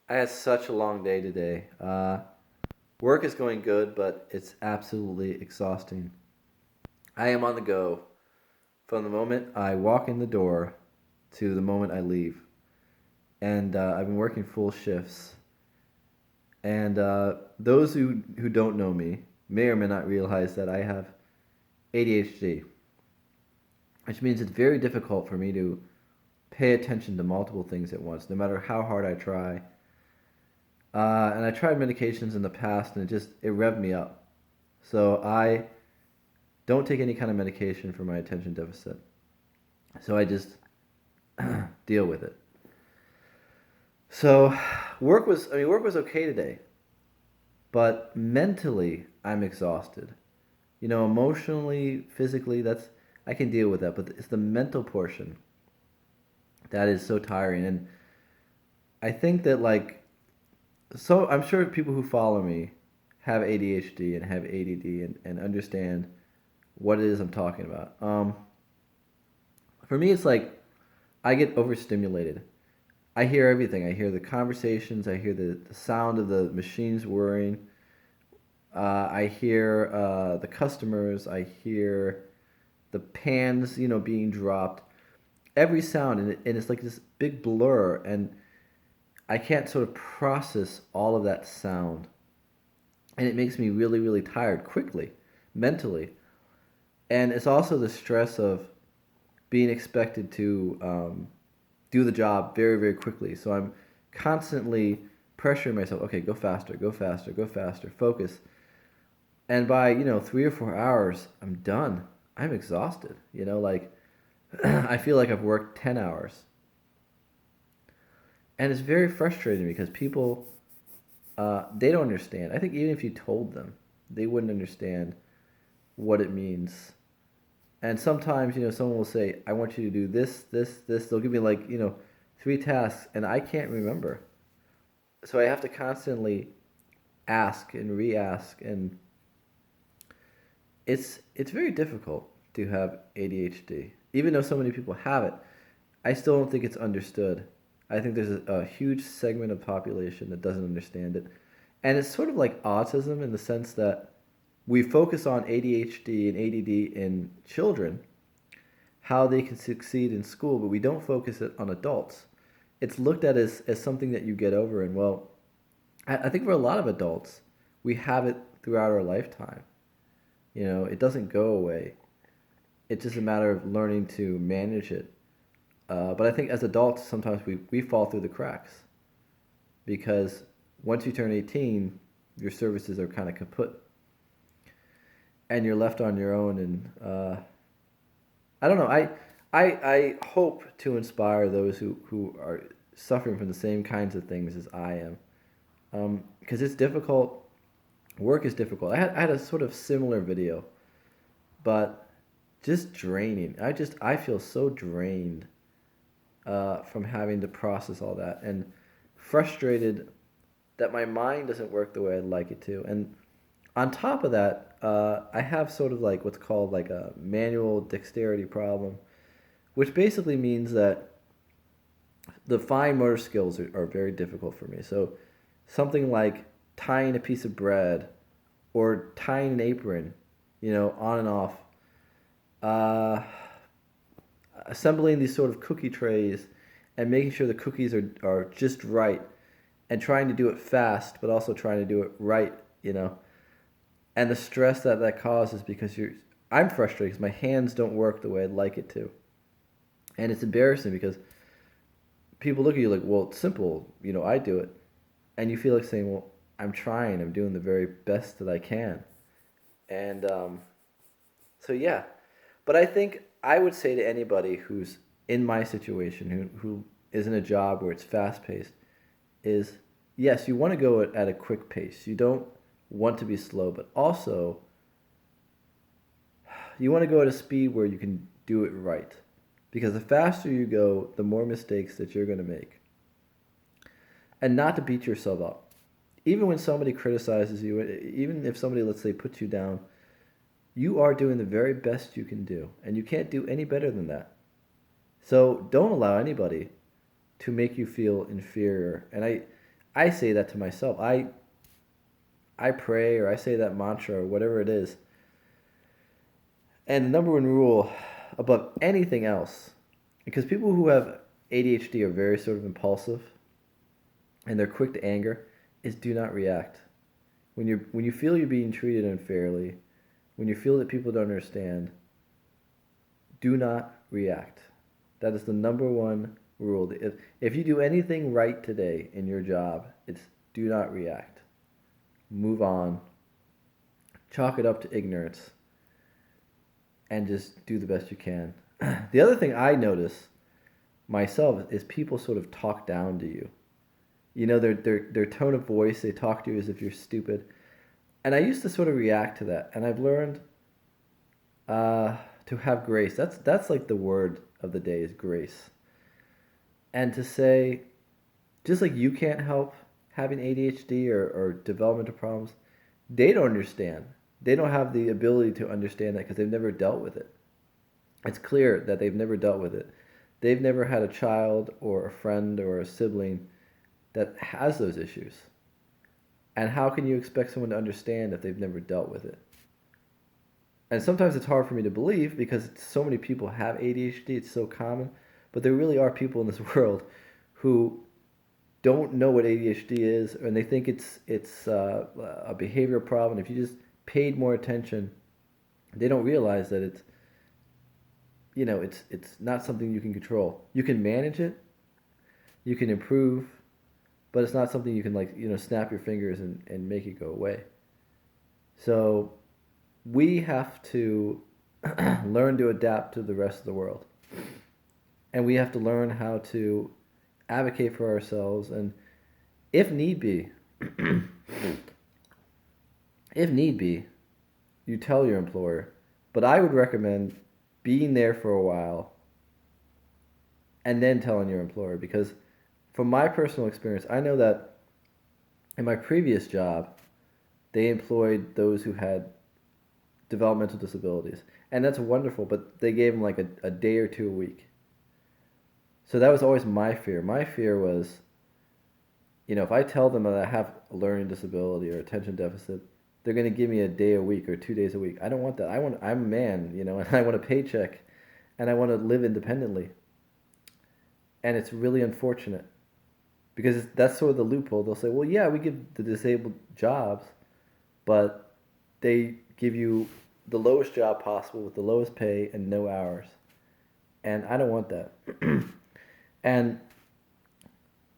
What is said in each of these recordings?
I had such a long day today. Work is going good, but it's absolutely exhausting. I am on the go from the moment I walk in the door to the moment I leave. And I've been working full shifts. And those who don't know me may or may not realize that I have ADHD, which means it's very difficult for me to pay attention to multiple things at once, no matter how hard I try. And I tried medications in the past, and it revved me up. So I don't take any kind of medication for my attention deficit. So I just deal with it. So work was okay today, but mentally I'm exhausted. Emotionally, physically, I can deal with that, but it's the mental portion that is so tiring. And I think that so I'm sure people who follow me have ADHD and have ADD and understand what it is I'm talking about. For me, it's like I get overstimulated. I hear everything. I hear the conversations. I hear the sound of the machines whirring. I hear the customers. I hear the pans, being dropped. Every sound, and it's like this big blur, and I can't sort of process all of that sound, and it makes me really, really tired quickly, mentally. And it's also the stress of being expected to do the job very, very quickly. So I'm constantly pressuring myself. Okay, go faster, go faster, go faster. Focus. And by 3 or 4 hours, I'm done. I'm exhausted. I feel like I've worked 10 hours, and it's very frustrating because people they don't understand. I think even if you told them, they wouldn't understand what it means. And sometimes, someone will say, I want you to do this, this, this. They'll give me three tasks, and I can't remember. So I have to constantly ask and re-ask, and it's very difficult to have ADHD. Even though so many people have it, I still don't think it's understood. I think there's a huge segment of population that doesn't understand it. And it's sort of like autism in the sense that we focus on ADHD and ADD in children, how they can succeed in school, but we don't focus it on adults. It's looked at as something that you get over, and well, I think for a lot of adults, we have it throughout our lifetime. It doesn't go away. It's just a matter of learning to manage it. But I think as adults, sometimes we fall through the cracks because once you turn 18, your services are kind of kaput and you're left on your own. And I don't know. I hope to inspire those who are suffering from the same kinds of things as I am, because it's difficult. Work is difficult. I had a sort of similar video, but just draining. I feel so drained from having to process all that and frustrated that my mind doesn't work the way I'd like it to. And on top of that, I have sort of like what's called like a manual dexterity problem, which basically means that the fine motor skills are very difficult for me. So something like tying a piece of bread or tying an apron, on and off, uh, assembling these sort of cookie trays and making sure the cookies are just right and trying to do it fast, but also trying to do it right. And the stress that causes because I'm frustrated because my hands don't work the way I'd like it to. And it's embarrassing because people look at you like, well, it's simple, I do it. And you feel like saying, well, I'm trying, I'm doing the very best that I can. And so, yeah. But I think I would say to anybody who's in my situation, who is in a job where it's fast paced, is yes, you want to go at a quick pace. You don't want to be slow, but also you want to go at a speed where you can do it right. Because the faster you go, the more mistakes that you're going to make. And not to beat yourself up. Even when somebody criticizes you, even if somebody, let's say, puts you down, you are doing the very best you can do. And you can't do any better than that. So don't allow anybody to make you feel inferior. And I say that to myself. I pray or I say that mantra or whatever it is. And the number one rule above anything else, because people who have ADHD are very sort of impulsive and they're quick to anger, is do not react. When you feel you're being treated unfairly, when you feel that people don't understand, do not react. That is the number one rule. If you do anything right today in your job, it's do not react. Move on. Chalk it up to ignorance. And just do the best you can. The other thing I notice myself is people sort of talk down to you. You know, their tone of voice, they talk to you as if you're stupid. And I used to sort of react to that. And I've learned to have grace. That's like the word of the day is grace. And to say, just like you can't help having ADHD or developmental problems, they don't understand. They don't have the ability to understand that because they've never dealt with it. It's clear that they've never dealt with it. They've never had a child or a friend or a sibling that has those issues. And how can you expect someone to understand if they've never dealt with it? And sometimes it's hard for me to believe because so many people have ADHD, it's so common, but there really are people in this world who don't know what ADHD is and they think it's a behavioral problem. If you just paid more attention, they don't realize that it's not something you can control. You can manage it, you can improve, but it's not something you can snap your fingers and make it go away. So we have to learn to adapt to the rest of the world. And we have to learn how to advocate for ourselves and if need be, you tell your employer. But I would recommend being there for a while and then telling your employer because from my personal experience, I know that in my previous job, they employed those who had developmental disabilities. And that's wonderful, but they gave them like a day or two a week. So that was always my fear. My fear was, if I tell them that I have a learning disability or attention deficit, they're going to give me a day a week or 2 days a week. I don't want that. I'm a man, and I want a paycheck and I want to live independently. And it's really unfortunate because that's sort of the loophole. They'll say, well, yeah, we give the disabled jobs, but they give you the lowest job possible with the lowest pay and no hours. And I don't want that. And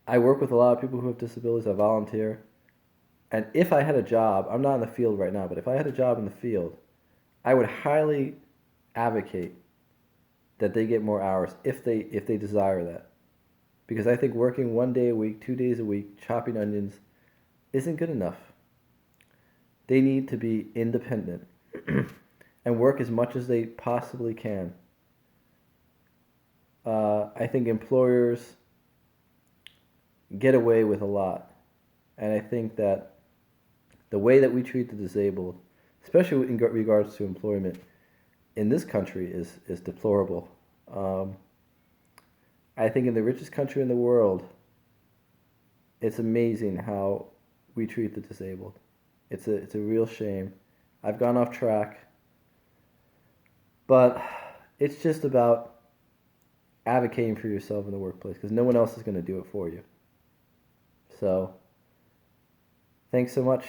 I work with a lot of people who have disabilities. I volunteer. And if I had a job, I'm not in the field right now, but if I had a job in the field, I would highly advocate that they get more hours if they desire that. Because I think working 1 day a week, 2 days a week, chopping onions isn't good enough. They need to be independent and work as much as they possibly can. I think employers get away with a lot. And I think that the way that we treat the disabled, especially in regards to employment, in this country is deplorable. I think in the richest country in the world, it's amazing how we treat the disabled. It's a real shame. I've gone off track, but it's just about advocating for yourself in the workplace because no one else is going to do it for you. So, thanks so much.